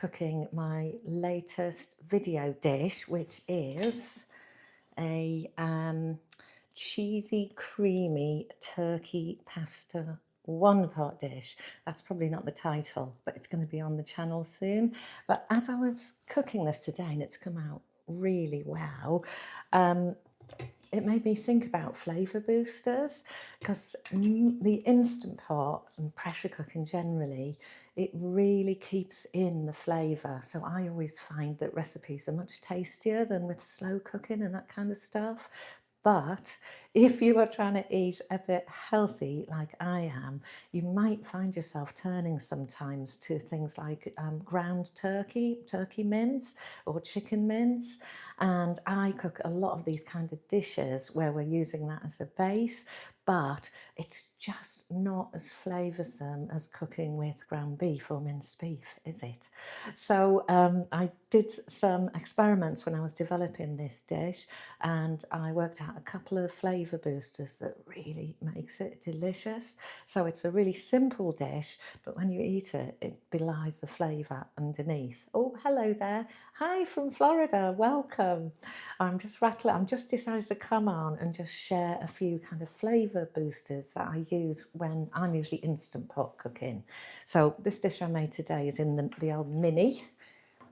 cooking my latest video dish, which is a cheesy, creamy turkey pasta one-pot dish. That's probably not the title, but it's going to be on the channel soon. But as I was cooking this today, and it's come out really well, it made me think about flavour boosters, because the Instant Pot and pressure cooking generally, it really keeps in the flavour. So I always find that recipes are much tastier than with slow cooking and that kind of stuff. But if you are trying to eat a bit healthy like I am, you might find yourself turning sometimes to things like ground turkey mince or chicken mince. And I cook a lot of these kind of dishes where we're using that as a base, but it's just not as flavoursome as cooking with ground beef or minced beef, is it? So I did some experiments when I was developing this dish, and I worked out a couple of flavour boosters that really makes it delicious. So it's a really simple dish, but when you eat it, it belies the flavour underneath. Oh, hello there. Hi from Florida, welcome. I'm just decided to come on and just share a few kind of flavour boosters that I use when I'm usually Instant Pot cooking. So this dish I made today is in the old mini,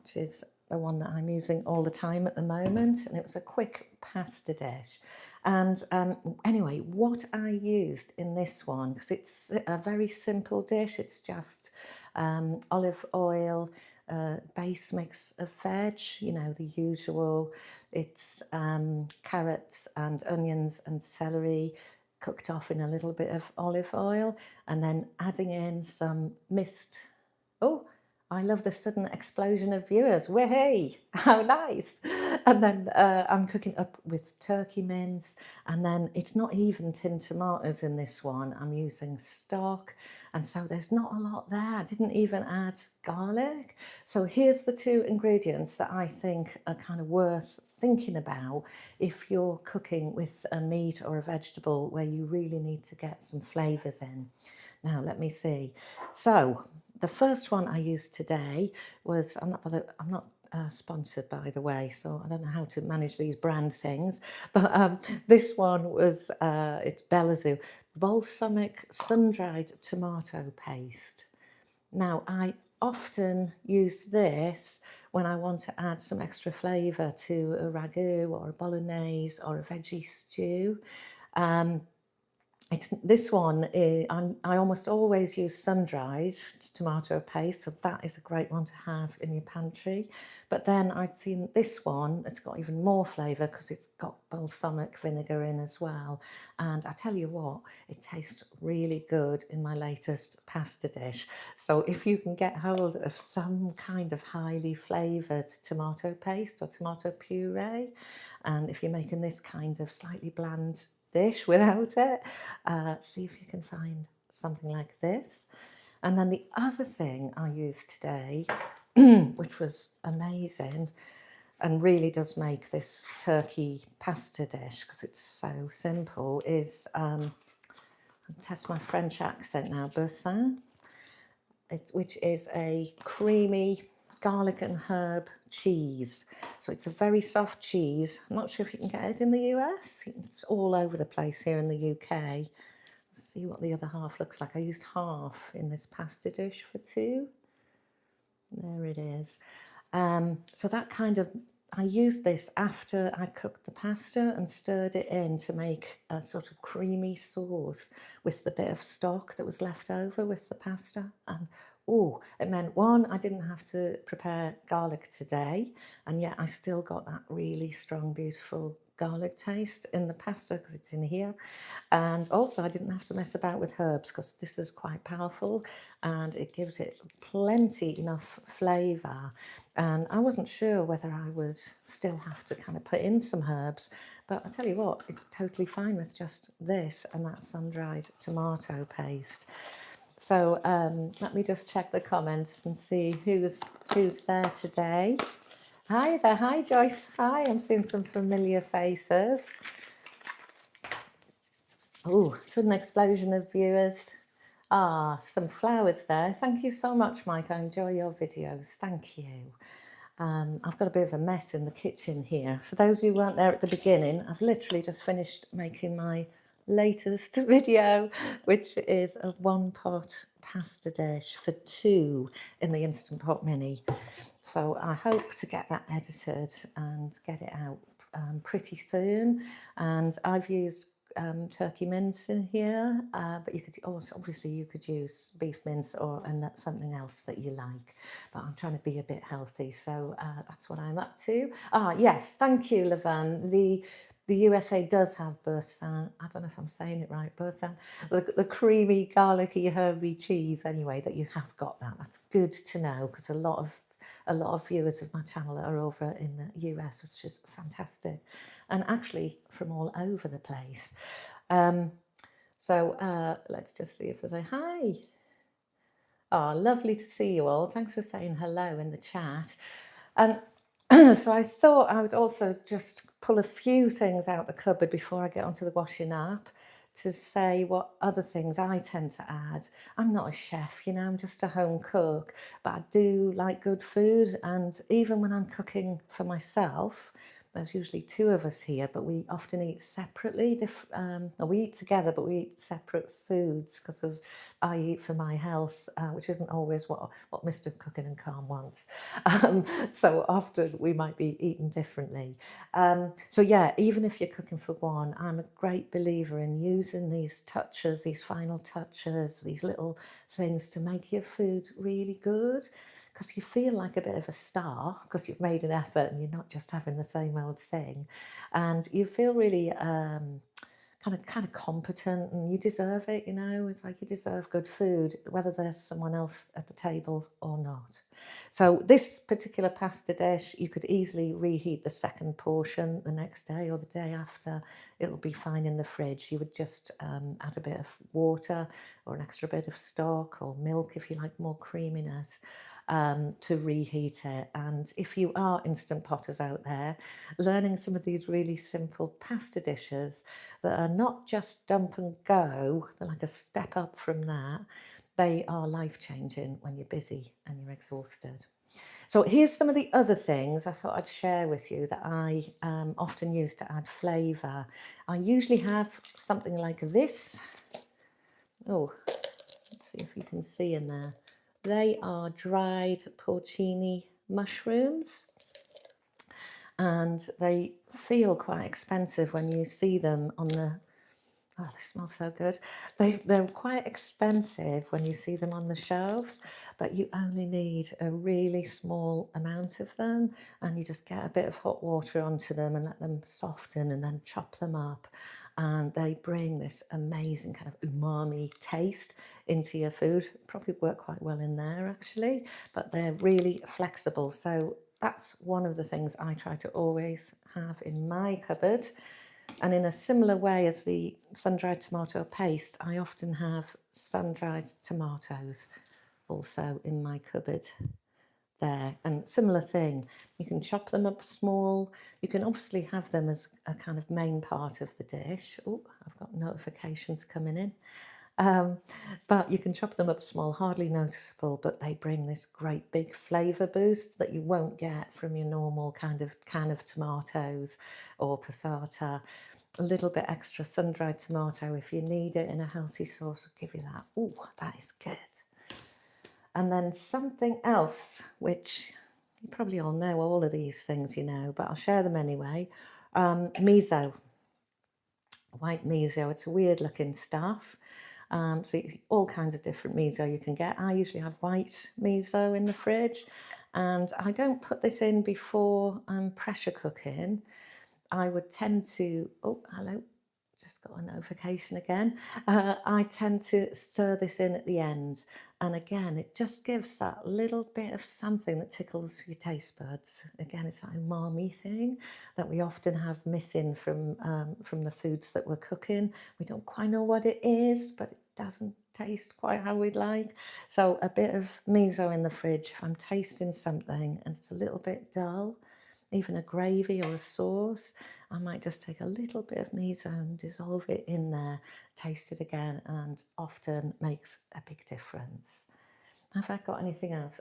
which is the one that I'm using all the time at the moment, and it was a quick pasta dish. And anyway, what I used in this one, because it's a very simple dish, it's just olive oil, base mix of veg, you know, the usual. It's carrots and onions and celery cooked off in a little bit of olive oil, and then adding in some mist. Oh, I love the sudden explosion of viewers. Wahey! How nice! And then I'm cooking up with turkey mince, and then it's not even tinned tomatoes in this one. I'm using stock, and so there's not a lot there. I didn't even add garlic. So here's the two ingredients that I think are kind of worth thinking about if you're cooking with a meat or a vegetable where you really need to get some flavours in. Now, let me see. So the first one I used today was, I'm not sponsored, by the way, so I don't know how to manage these brand things, but this one was, it's Belazou, balsamic sun-dried tomato paste. Now, I often use this when I want to add some extra flavour to a ragu or a bolognese or a veggie stew. This one is, I almost always use sun-dried tomato paste, so that is a great one to have in your pantry. But then I'd seen this one, it's got even more flavour because it's got balsamic vinegar in as well. And I tell you what, it tastes really good in my latest pasta dish. So if you can get hold of some kind of highly flavoured tomato paste or tomato puree, and if you're making this kind of slightly bland dish without it, see if you can find something like this. And then the other thing I used today, which was amazing and really does make this turkey pasta dish, because it's so simple, is, I'll test my French accent now, boursin, which is a creamy garlic and herb cheese. So it's a very soft cheese. I'm not sure if you can get it in the US. It's all over the place here in the UK. Let's see what the other half looks like. I used half in this pasta dish for two. There it is. So that kind of, I used this after I cooked the pasta and stirred it in to make a sort of creamy sauce with the bit of stock that was left over with the pasta. And oh, it meant, one, I didn't have to prepare garlic today, and yet I still got that really strong, beautiful garlic taste in the pasta because it's in here. And also I didn't have to mess about with herbs because this is quite powerful and it gives it plenty enough flavour. And I wasn't sure whether I would still have to kind of put in some herbs, but I tell you what, it's totally fine with just this and that sun-dried tomato paste. So let me just check the comments and see who's there today. Hi there, hi Joyce, hi, I'm seeing some familiar faces. Oh, sudden explosion of viewers. Ah, some flowers there. Thank you so much, Mike. I enjoy your videos. Thank you. I've got a bit of a mess in the kitchen here. For those who weren't there at the beginning, I've literally just finished making my latest video, which is a one-pot pasta dish for two in the Instant Pot Mini. So I hope to get that edited and get it out pretty soon. And I've used turkey mince in here, but you could also, obviously you could use beef mince or something else that you like, but I'm trying to be a bit healthy, so that's what I'm up to. Yes, thank you, Levan. The USA does have Bursan, I don't know if I'm saying it right, Bursan, the creamy, garlicky, herby cheese anyway, that you have got that. That's good to know, because a lot of viewers of my channel are over in the US, which is fantastic, and actually from all over the place. Let's just see if there's a hi. Oh, lovely to see you all. Thanks for saying hello in the chat. And so I thought I would also just pull a few things out the cupboard before I get onto the washing up to say what other things I tend to add. I'm not a chef, you know, I'm just a home cook, but I do like good food. And even when I'm cooking for myself, there's usually two of us here, but we often eat separately. We eat together, but we eat separate foods because of I eat for my health, which isn't always what Mr. Cooking and Calm wants. So often we might be eating differently. So yeah, even if you're cooking for one, I'm a great believer in using these touches, these final touches, these little things to make your food really good, because you feel like a bit of a star because you've made an effort and you're not just having the same old thing, and you feel really kind of competent, and you deserve it, you know. It's like you deserve good food, whether there's someone else at the table or not. So this particular pasta dish, you could easily reheat the second portion the next day or the day after. It'll be fine in the fridge. You would just add a bit of water or an extra bit of stock or milk if you like more creaminess, to reheat it. And if you are instant potters out there, learning some of these really simple pasta dishes that are not just dump and go, they're like a step up from that, they are life-changing when you're busy and you're exhausted. So here's some of the other things I thought I'd share with you that I often use to add flavour. I usually have something like this. Oh, let's see if you can see in there. They are dried porcini mushrooms, and they feel quite expensive when you see them on the... Oh, they smell so good. They're quite expensive when you see them on the shelves, but you only need a really small amount of them, and you just get a bit of hot water onto them and let them soften and then chop them up. And they bring this amazing kind of umami taste into your food. Probably work quite well in there actually, but they're really flexible. So that's one of the things I try to always have in my cupboard. And in a similar way as the sun-dried tomato paste, I often have sun-dried tomatoes also in my cupboard there. And similar thing, you can chop them up small. You can obviously have them as a kind of main part of the dish. Oh, I've got notifications coming in. But you can chop them up small, hardly noticeable, but they bring this great big flavour boost that you won't get from your normal kind of can of tomatoes or passata. A little bit extra sun-dried tomato if you need it in a healthy sauce will give you that. Oh, that is good. And then something else, which you probably all know all of these things, you know, but I'll share them anyway. Miso, white miso. It's a weird looking stuff. All kinds of different miso you can get. I usually have white miso in the fridge, and I don't put this in before I'm pressure cooking. I would tend to, oh, hello, just got a notification again. I tend to stir this in at the end. And again, it just gives that little bit of something that tickles your taste buds. Again, it's that umami thing that we often have missing from the foods that we're cooking. We don't quite know what it is, but it doesn't taste quite how we'd like. So a bit of miso in the fridge, if I'm tasting something and it's a little bit dull, even a gravy or a sauce, I might just take a little bit of mise-en, dissolve it in there, taste it again, and often makes a big difference. Have I got anything else?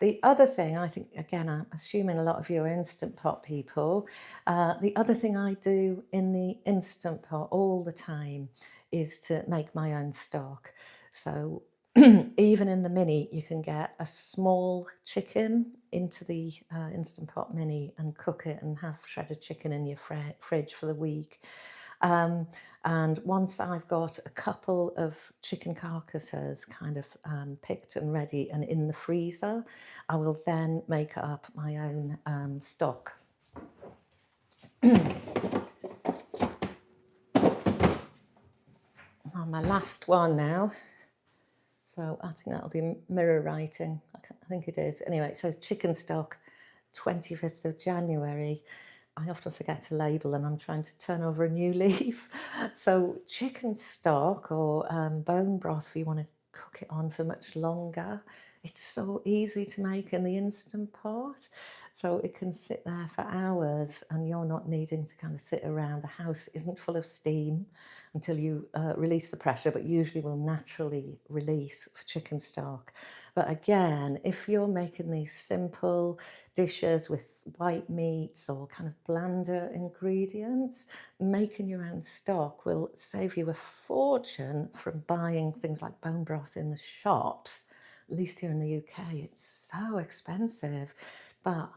The other thing, I think, again, I'm assuming a lot of you are Instant Pot people. The other thing I do in the Instant Pot all the time is to make my own stock. So even in the mini, you can get a small chicken into the Instant Pot mini and cook it and have shredded chicken in your fridge for the week. And once I've got a couple of chicken carcasses kind of picked and ready and in the freezer, I will then make up my own stock. Oh, my last one now. So I think that'll be mirror writing. I think it is. Anyway, it says chicken stock, 25th of January. I often forget to label them. I'm trying to turn over a new leaf. So chicken stock or bone broth, if you want to cook it on for much longer, it's so easy to make in the Instant Pot. So it can sit there for hours and you're not needing to kind of sit around. The house isn't full of steam until you release the pressure, but usually will naturally release for chicken stock. But again, if you're making these simple dishes with white meats or kind of blander ingredients, making your own stock will save you a fortune from buying things like bone broth in the shops. At least here in the UK, it's so expensive. But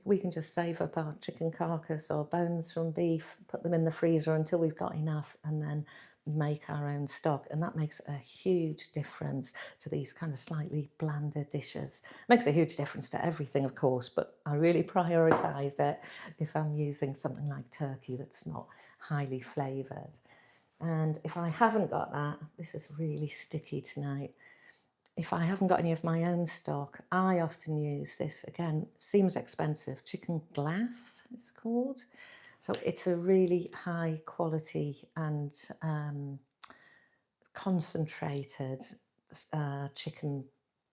we can just save up our chicken carcass or bones from beef, put them in the freezer until we've got enough, and then make our own stock. And that makes a huge difference to these kind of slightly blander dishes. Makes a huge difference to everything, of course, but I really prioritise it if I'm using something like turkey that's not highly flavoured. And if I haven't got that, this is really sticky tonight. If I haven't got any of my own stock, I often use this, again, seems expensive, chicken glass it's called. So it's a really high quality and concentrated chicken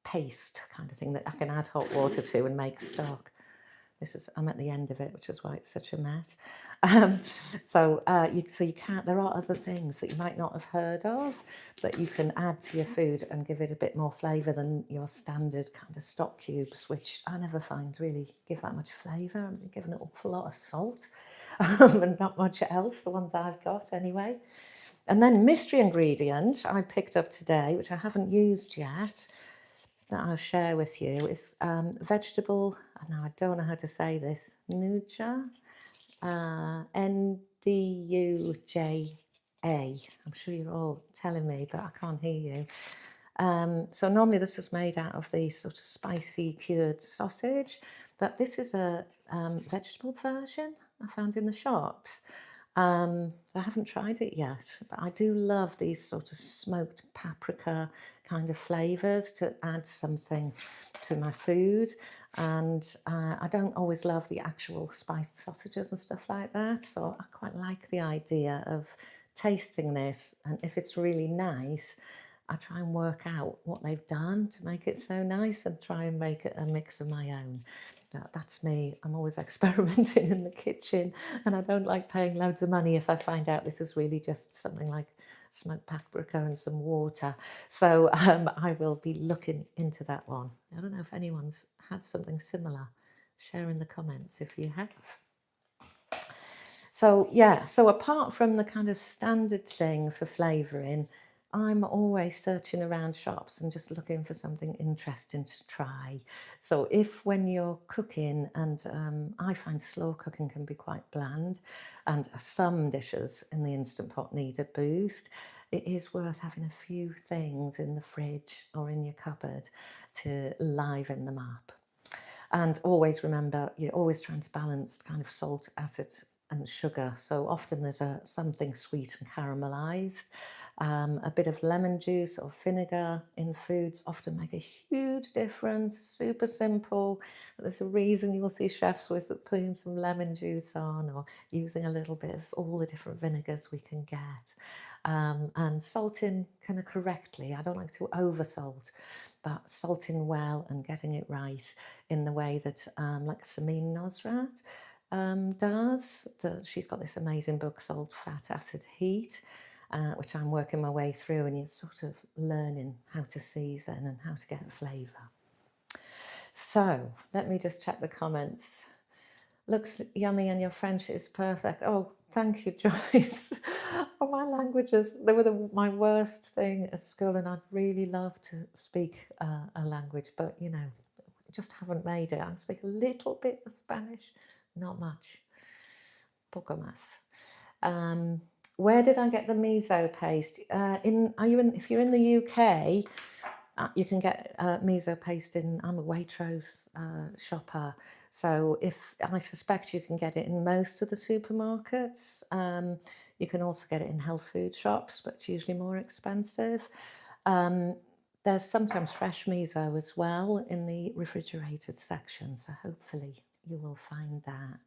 paste kind of thing that I can add hot water to and make stock. I'm at the end of it, which is why it's such a mess. So you can't, there are other things that you might not have heard of that you can add to your food and give it a bit more flavour than your standard kind of stock cubes, which I never find really give that much flavour. I'm giving an awful lot of salt and not much else, the ones I've got anyway. And then mystery ingredient I picked up today, which I haven't used yet, that I'll share with you is vegetable, now I don't know how to say this, Nuja, N-D-U-J-A. I'm sure you're all telling me, but I can't hear you. So normally this is made out of the sort of spicy cured sausage, but this is a vegetable version I found in the shops. I haven't tried it yet, but I do love these sort of smoked paprika kind of flavours to add something to my food. And I don't always love the actual spiced sausages and stuff like that. So I quite like the idea of tasting this. And if it's really nice, I try and work out what they've done to make it so nice and try and make it a mix of my own. That's me. I'm always experimenting in the kitchen and I don't like paying loads of money if I find out this is really just something like smoked paprika and some water. So I will be looking into that one. I don't know if anyone's had something similar. Share in the comments if you have. So yeah, so apart from the kind of standard thing for flavouring, I'm always searching around shops and just looking for something interesting to try. So if when you're cooking, and I find slow cooking can be quite bland, and some dishes in the Instant Pot need a boost, it is worth having a few things in the fridge or in your cupboard to liven them up. And always remember, you're always trying to balance kind of salt, acid, and sugar. So often there's something sweet and caramelized. A bit of lemon juice or vinegar in foods often make a huge difference. Super simple. But there's a reason you'll see chefs with putting some lemon juice on or using a little bit of all the different vinegars we can get. And salting kind of correctly. I don't like to over salt. but salting well and getting it right in the way that like Samin Nosrat does. She's got this amazing book, Salt, Fat, Acid, Heat, which I'm working my way through, and you're sort of learning how to season and how to get a flavour. So let me just check the comments. Looks yummy and your French is perfect. Oh, thank you, Joyce. Oh, my languages, they were my worst thing at school, and I'd really love to speak a language, but you know, just haven't made it. I speak a little bit of Spanish, not much. Poco más. Where did I get the miso paste? If you're in the UK, you can get miso paste I'm a Waitrose shopper. So I suspect you can get it in most of the supermarkets. You can also get it in health food shops, but it's usually more expensive. There's sometimes fresh miso as well in the refrigerated section. So hopefully you will find that.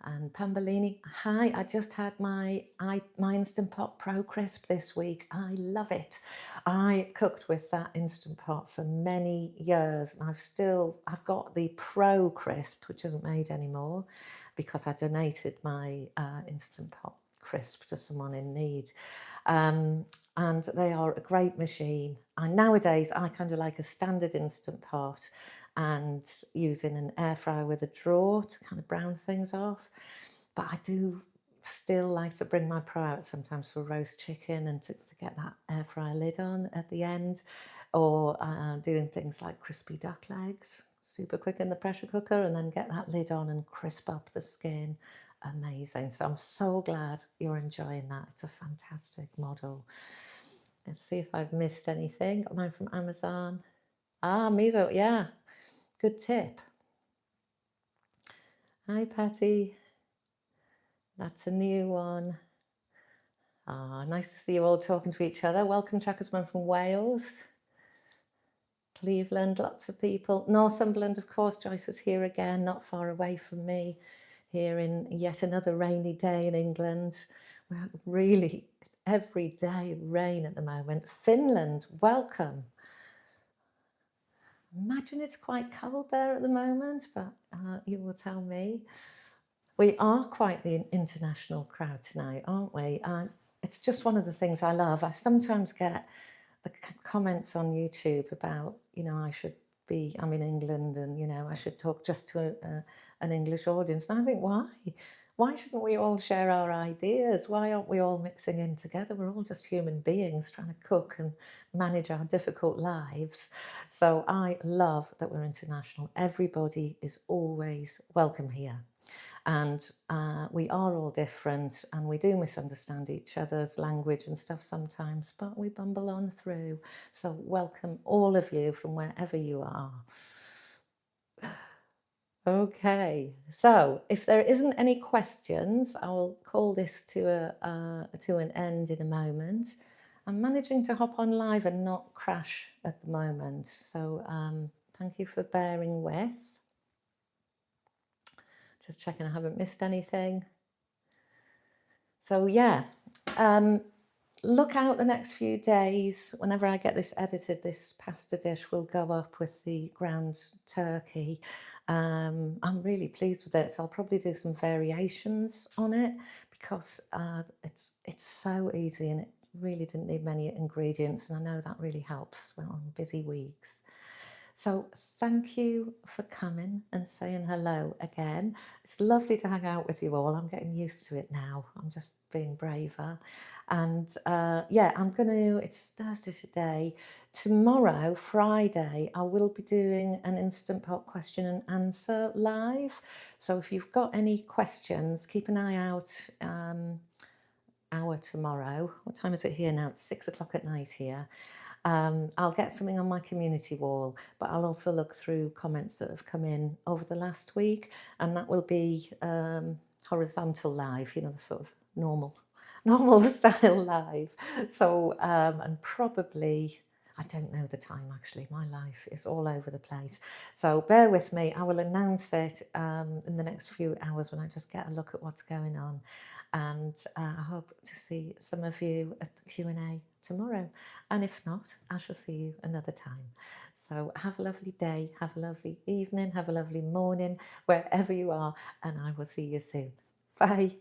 And Pambolini, hi, I just had my InstantPot Pro Crisp this week. I love it. I cooked with that Instant Pot for many years, and I've got the Pro Crisp, which isn't made anymore because I donated my Instant Pot Crisp to someone in need. And they are a great machine. And nowadays I kind of like a standard Instant Pot and using an air fryer with a drawer to kind of brown things off. But I do still like to bring my Pro out sometimes for roast chicken and to get that air fryer lid on at the end, or doing things like crispy duck legs, super quick in the pressure cooker, and then get that lid on and crisp up the skin. Amazing. So I'm so glad you're enjoying that. It's a fantastic model. Let's see if I've missed anything. Got mine from Amazon. Miso, yeah. Good tip. Hi, Patty. That's a new one. Nice to see you all talking to each other. Welcome, Trackers1 from Wales. Cleveland, lots of people. Northumberland, of course, Joyce is here again, not far away from me, here in yet another rainy day in England. We're really every day rain at the moment. Finland, welcome. Imagine it's quite cold there at the moment, but you will tell me. We are quite the international crowd tonight, aren't we? It's just one of the things I love. I sometimes get the comments on YouTube about, you know, I'm in England and, you know, I should talk just to an English audience. And I think, why? Why shouldn't we all share our ideas? Why aren't we all mixing in together? We're all just human beings trying to cook and manage our difficult lives. So I love that we're international. Everybody is always welcome here. And we are all different, and we do misunderstand each other's language and stuff sometimes, but we bumble on through. So welcome all of you from wherever you are. Okay, so if there isn't any questions, I will call this to an end in a moment. I'm managing to hop on live and not crash at the moment, so thank you for bearing with. Just checking I haven't missed anything. So yeah, look out the next few days. Whenever I get this edited, this pasta dish will go up with the ground turkey. I'm really pleased with it, so I'll probably do some variations on it because it's so easy and it really didn't need many ingredients, and I know that really helps when on busy weeks. So thank you for coming and saying hello again. It's lovely to hang out with you all. I'm getting used to it now. I'm just being braver. And yeah, it's Thursday today. Tomorrow, Friday, I will be doing an Instant Pot question and answer live. So if you've got any questions, keep an eye out. Hour tomorrow. What time is it here now? It's 6 o'clock at night here. I'll get something on my community wall, but I'll also look through comments that have come in over the last week, and that will be horizontal live, you know, the sort of normal style live. So, and probably, I don't know the time actually, my life is all over the place. So bear with me, I will announce it in the next few hours when I just get a look at what's going on. And I hope to see some of you at the Q&A tomorrow. And if not, I shall see you another time. So have a lovely day, have a lovely evening, have a lovely morning, wherever you are, and I will see you soon. Bye.